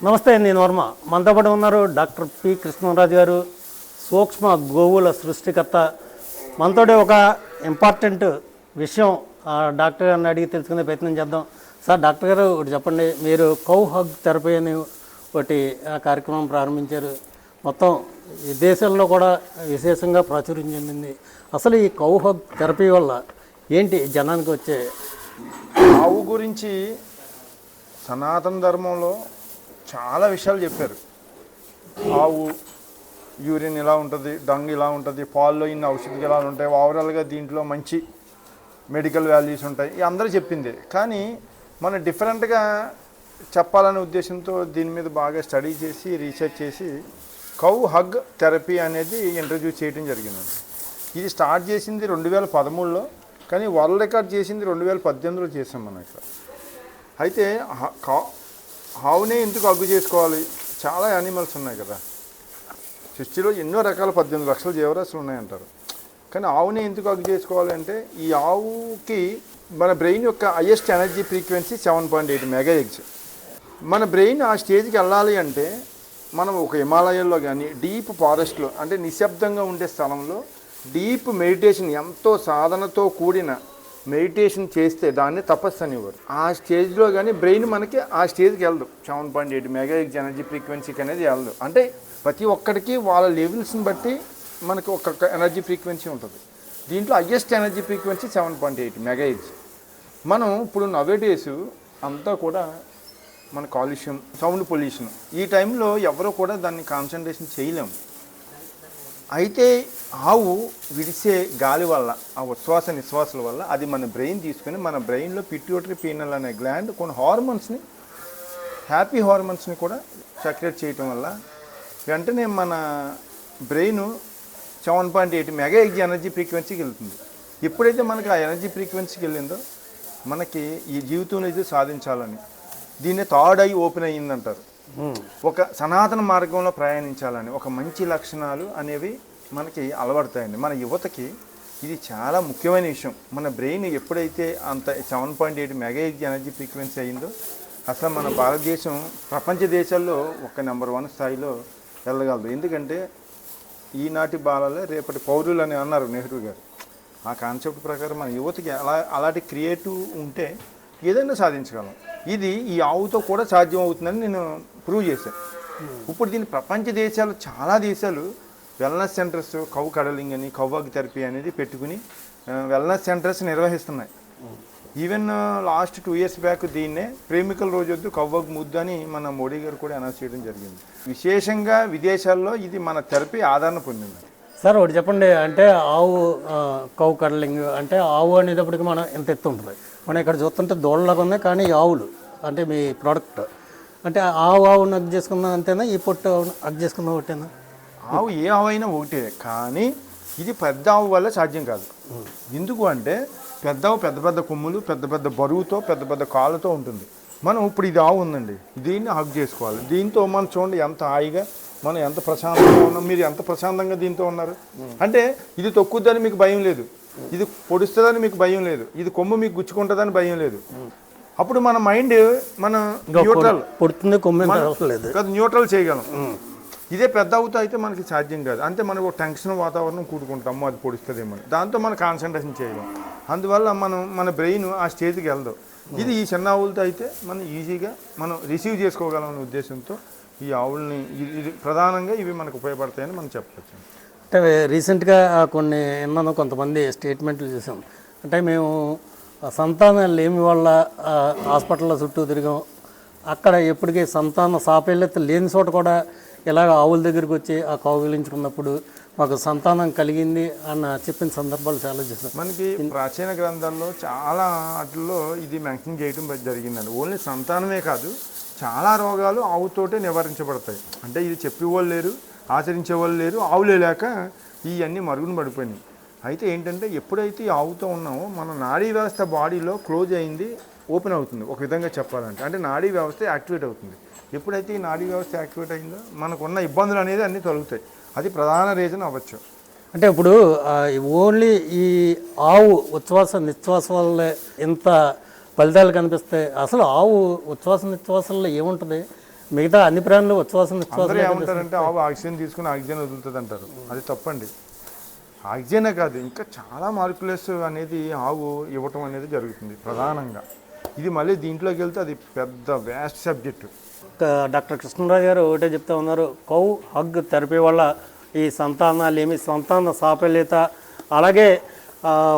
నమస్తే, నేను వర్మ. మనతో పాటు ఉన్నారు డాక్టర్ పి కృష్ణరాజు గారు, సూక్ష్మ గోవుల సృష్టికర్త. మనతోటి ఒక ఇంపార్టెంట్ విషయం డాక్టర్ గారిని అడిగి తెలుసుకునే ప్రయత్నం చేద్దాం. సార్, డాక్టర్ గారు ఒకటి చెప్పండి. మీరు కౌ హగ్ థెరపీ అని ఒకటి కార్యక్రమం ప్రారంభించారు. మొత్తం ఈ దేశంలో కూడా విశేషంగా ప్రాచుర్యం చెందింది. అసలు ఈ కౌ హగ్ థెరపీ వల్ల ఏంటి జనానికి వచ్చే? ఆవు గురించి సనాతన ధర్మంలో చాలా విషయాలు చెప్పారు. ఆవు యూరిన్ ఇలా ఉంటుంది, డంగ్ ఇలా ఉంటుంది, పాల్లో ఇన్ని ఔషధ ఇలా ఉంటాయి, ఓవరాల్గా దీంట్లో మంచి మెడికల్ వాల్యూస్ ఉంటాయి, అందరూ చెప్పింది. కానీ మనం డిఫరెంట్గా చెప్పాలనే ఉద్దేశంతో దీని మీద బాగా స్టడీ చేసి రీసెర్చ్ చేసి కౌ హగ్ థెరపీ అనేది ఇంట్రడ్యూస్ చేయడం జరిగిందండి. ఇది స్టార్ట్ చేసింది 2013లో, కానీ వరల్డ్ రికార్డ్ చేసింది 2018లో చేసాం మనం ఇక్కడ. అయితే ఆవునే ఎందుకు హగ్గు చేసుకోవాలి? చాలా యానిమల్స్ ఉన్నాయి కదా సృష్టిలో, ఎన్నో రకాల 18 లక్షల జీవరాశులు ఉన్నాయంటారు. కానీ ఆవునే ఎందుకు హగ్గు చేసుకోవాలి అంటే, ఈ ఆవుకి మన బ్రెయిన్ యొక్క హైయెస్ట్ ఎనర్జీ ఫ్రీక్వెన్సీ 7.8 మెగాహెర్ట్జ్. మన బ్రెయిన్ ఆ స్టేజ్కి వెళ్ళాలి అంటే మనం ఒక హిమాలయాల్లో కానీ డీప్ ఫారెస్ట్లో, అంటే నిశ్శబ్దంగా ఉండే స్థలంలో డీప్ మెడిటేషన్, ఎంతో సాధనతో కూడిన మెడిటేషన్ చేస్తే దాన్ని తపస్సు అనేవారు. ఆ స్టేజ్లో కానీ బ్రెయిన్ మనకి ఆ స్టేజ్కి వెళ్ళదు. 7.8 మెగాహెర్ట్జ్ ఎనర్జీ ఫ్రీక్వెన్సీకి అనేది వెళ్ళదు. అంటే ప్రతి ఒక్కడికి వాళ్ళ లెవెల్స్ని బట్టి మనకు ఒక్కొక్క ఎనర్జీ ఫ్రీక్వెన్సీ ఉంటుంది. దీంట్లో హయ్యెస్ట్ ఎనర్జీ ఫ్రీక్వెన్సీ 7.8 మెగాహెర్ట్జ్. మనం ఇప్పుడు నవేడేస్ అంతా కూడా మన కాలుష్యం, సౌండ్ పొల్యూషన్, ఈ టైంలో ఎవరో కూడా దాన్ని కాన్సన్ట్రేషన్ చేయలేము. అయితే ఆవు విడిసే గాలి వల్ల, ఆ ఉచ్ఛ్వాస నిశ్వాసాల వల్ల అది మన బ్రెయిన్ తీసుకుని మన బ్రెయిన్లో పిట్యూటరీ పీనల్ అనే గ్లాండ్ కొన్ని హార్మోన్స్ని, హ్యాపీ హార్మోన్స్ని కూడా సెక్రెట్ చేయటం వల్ల వెంటనే మన బ్రెయిన్ 7.8 మెగాహెర్ట్జ్ ఎనర్జీ ఫ్రీక్వెన్సీకి వెళ్తుంది. ఎప్పుడైతే మనకి ఆ ఎనర్జీ ఫ్రీక్వెన్సీకి వెళ్ళిందో మనకి ఈ జీవితంలో ఇది సాధించాలని, దీన్ని థర్డ్ ఐ ఓపెన్ అయ్యిందంటారు. ఒక సనాతన మార్గంలో ప్రయాణించాలని ఒక మంచి లక్షణాలు అనేవి మనకి అలవడతాయండి. మన యువతకి ఇది చాలా ముఖ్యమైన విషయం. మన బ్రెయిన్ ఎప్పుడైతే అంత 7.8 మెగాహెర్ట్జ్ ఎనర్జీ ఫ్రీక్వెన్సీ అయిందో అసలు మన భారతదేశం ప్రపంచ దేశాల్లో ఒక నెంబర్ 1 స్థాయిలో వెళ్ళగలదు. ఎందుకంటే ఈనాటి బాలలే రేపటి పౌరులు అని అన్నారు నెహ్రూ గారు. ఆ కాన్సెప్ట్ ప్రకారం మన యువతకి అలాంటి క్రియేటివ్ ఉంటే ఏదైనా సాధించగలం. ఇది ఈ ఆవుతో కూడా సాధ్యం అవుతుందని నేను ప్రూవ్ చేశాను. ఇప్పుడు దీన్ని ప్రపంచ దేశాలు, చాలా దేశాలు వెల్నెస్ సెంటర్స్, కౌ కడలింగ్ అని, కౌ హగ్ థెరపీ అనేది పెట్టుకుని వెల్నెస్ సెంటర్స్ నిర్వహిస్తున్నాయి. ఈవెన్ లాస్ట్ 2 years బ్యాక్ దీన్నే ప్రేమికుల రోజొద్దు కౌ హగ్ ముద్దు అని మన మోడీ గారు కూడా అనౌన్స్ చేయడం జరిగింది. విశేషంగా విదేశాల్లో ఇది మన థెరపీ ఆదరణ పొందింది. సార్, ఒకటి చెప్పండి. అంటే ఆవు కౌ కడలింగ్ అంటే ఆవు అనేటప్పటికి మనం ఎంత ఎత్తు ఉంటుంది? మనం ఇక్కడ చూస్తుంటే దోళ్ళలాగా ఉన్నాయి, కానీ ఆవులు అంటే మీ ప్రోడక్ట్ అంటే ఆవును హగ్ చేసుకుందాం అంతేనా? ఈ పొట్టు హగ్ చేసుకుందాం ఒకటేనా? ఆవు ఏ ఆవు అయినా ఒకటే, కానీ ఇది పెద్ద ఆవు వల్ల సాధ్యం కాదు. ఎందుకు అంటే పెద్ద ఆవు పెద్ద పెద్ద కొమ్ములు, పెద్ద పెద్ద బరువుతో, పెద్ద పెద్ద కాళ్ళతో ఉంటుంది. మనం ఇప్పుడు ఇది ఆవు ఉందండి, దీన్ని హగ్ చేసుకోవాలి. దీంతో మనం చూడండి ఎంత హాయిగా, మనం ఎంత ప్రశాంతంగా ఉన్నాం. మీరు ఎంత ప్రశాంతంగా దీంతో ఉన్నారు. అంటే ఇది తొక్కుద్దని మీకు భయం లేదు, ఇది పొడుస్తుందని మీకు భయం లేదు, ఇది కొమ్ము మీకు గుచ్చుకుంటుందని భయం లేదు. అప్పుడు మన మైండ్ మన న్యూట్రల్ కాదు, న్యూట్రల్ చేయగలం. ఇదే పెద్ద అవుతా అయితే మనకి సాధ్యం కాదు. అంటే మనకు టెన్షన్ వాతావరణం కూడుకుంటాము, అది పొడుస్తుందేమో, దాంతో మనం కాన్సన్ట్రేషన్ చేయలేం. అందువల్ల మన బ్రెయిన్ ఆ స్టేజ్కి వెళ్దాం. ఇది ఈ చిన్న ఆవులతో అయితే మనం ఈజీగా మనం రిసీవ్ చేసుకోగలం అనే ఉద్దేశంతో ఈ ఆవుల్ని ఇది ప్రధానంగా ఇవి మనకు ఉపయోగపడతాయని మనం చెప్పవచ్చు. అంటే రీసెంట్గా కొన్ని విన్నాను, కొంతమంది స్టేట్మెంట్లు చూసాం. అంటే మేము సంతానం లేమి వల్ల హాస్పిటల్లో చుట్టూ తిరిగాం, అక్కడ ఎప్పటికీ సంతాన సాఫల్యత లేని చోట కూడా ఇలాగ ఆవుల దగ్గరికి వచ్చి ఆ కౌగిలించుకున్నప్పుడు మాకు సంతానం కలిగింది అన్న చెప్పిన సందర్భాలు చాలా చూసాం. మనకి ప్రాచీన గ్రంథాల్లో చాలా వాటిల్లో ఇది మెన్షన్ చేయడం జరిగిందండి. ఓన్లీ సంతానమే కాదు, చాలా రోగాలు ఆవుతోటే నివారించబడతాయి. అంటే ఇది చెప్పేవాళ్ళు లేరు, ఆచరించే వాళ్ళు లేరు, ఆవులే లేక ఇవన్నీ మరుగున పడిపోయినాయి. అయితే ఏంటంటే ఎప్పుడైతే ఈ ఆవుతో ఉన్నామో మన నాడీ వ్యవస్థ బాడీలో క్లోజ్ అయింది, ఓపెన్ అవుతుంది. ఒక విధంగా చెప్పాలంటే అంటే నాడీ వ్యవస్థ యాక్టివేట్ అవుతుంది. ఎప్పుడైతే ఈ నాడీ వ్యవస్థ యాక్టివేట్ అయిందో మనకున్న ఇబ్బందులు అనేది అన్నీ తొలగుతాయి. అది ప్రధాన రీజన్ అవ్వచ్చు. అంటే ఇప్పుడు ఓన్లీ ఈ ఆవు ఉచ్ఛ్వాస నిశ్వాస వల్ల ఎంత ఫలితాలు కనిపిస్తాయి? అసలు ఆవు ఉచ్ఛ్వాస నిశ్వాసాల్లో ఏముంటుంది? మిగతా అన్ని ప్రాణులు ఉచ్ఛ్వాసం అందరూ ఏమంటారంటే ఆవు ఆక్సిజన్ తీసుకుని ఆక్సిజన్ వదులుతుంది అంటారు. అది తప్పండి. ఆక్సిజనే కాదు, ఇంకా చాలా మాలిక్యులర్స్ అనేది ఆవు ఇవ్వటం అనేది జరుగుతుంది ప్రధానంగా. ఇది మళ్ళీ దీంట్లోకి వెళ్తే అది పెద్ద వ్యాస్ట్ సబ్జెక్టు. డాక్టర్ కృష్ణరాజు గారు ఒకటే చెప్తా ఉన్నారు, కౌ హగ్ థెరపీ వల్ల ఈ సంతానాలేమి, సంతాన సాఫల్యత, అలాగే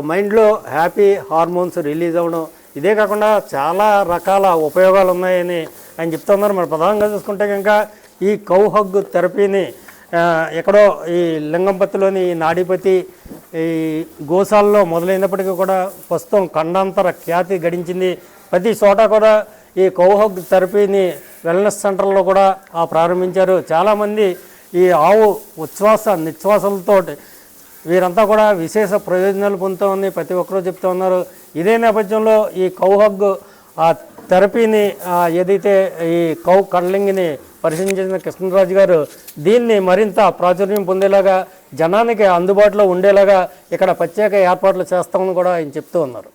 మైండ్లో హ్యాపీ హార్మోన్స్ రిలీజ్ అవ్వడం, ఇదే కాకుండా చాలా రకాల ఉపయోగాలు ఉన్నాయని ఆయన చెప్తా ఉన్నారు. మరి ప్రధానంగా చూసుకుంటే కనుక ఈ కౌ హగ్ థెరపీని ఎక్కడో ఈ లింగంపతిలోని నాడీపతి ఈ గోశాలలో మొదలైనప్పటికీ కూడా ప్రస్తుతం ఖండాంతర ఖ్యాతి గడించింది. ప్రతి చోట కూడా ఈ కౌ హగ్ థెరపీని వెల్నెస్ సెంటర్లో కూడా ప్రారంభించారు. చాలామంది ఈ ఆవు ఉచ్ఛ్వాస నిశ్వాసాలతో వీరంతా కూడా విశేష ప్రయోజనాలు పొందుతామని ప్రతి ఒక్కరూ చెప్తూ ఉన్నారు. ఇదే నేపథ్యంలో ఈ కౌ హగ్ థెరపీని ఏదైతే ఈ కౌ కడ్లింగ్ని పరిశీలించిన కృష్ణరాజు గారు దీన్ని మరింత ప్రాచుర్యం పొందేలాగా, జనానికి అందుబాటులో ఉండేలాగా ఇక్కడ ప్రత్యేక ఏర్పాట్లు చేస్తామని కూడా ఆయన చెప్తూ ఉన్నారు.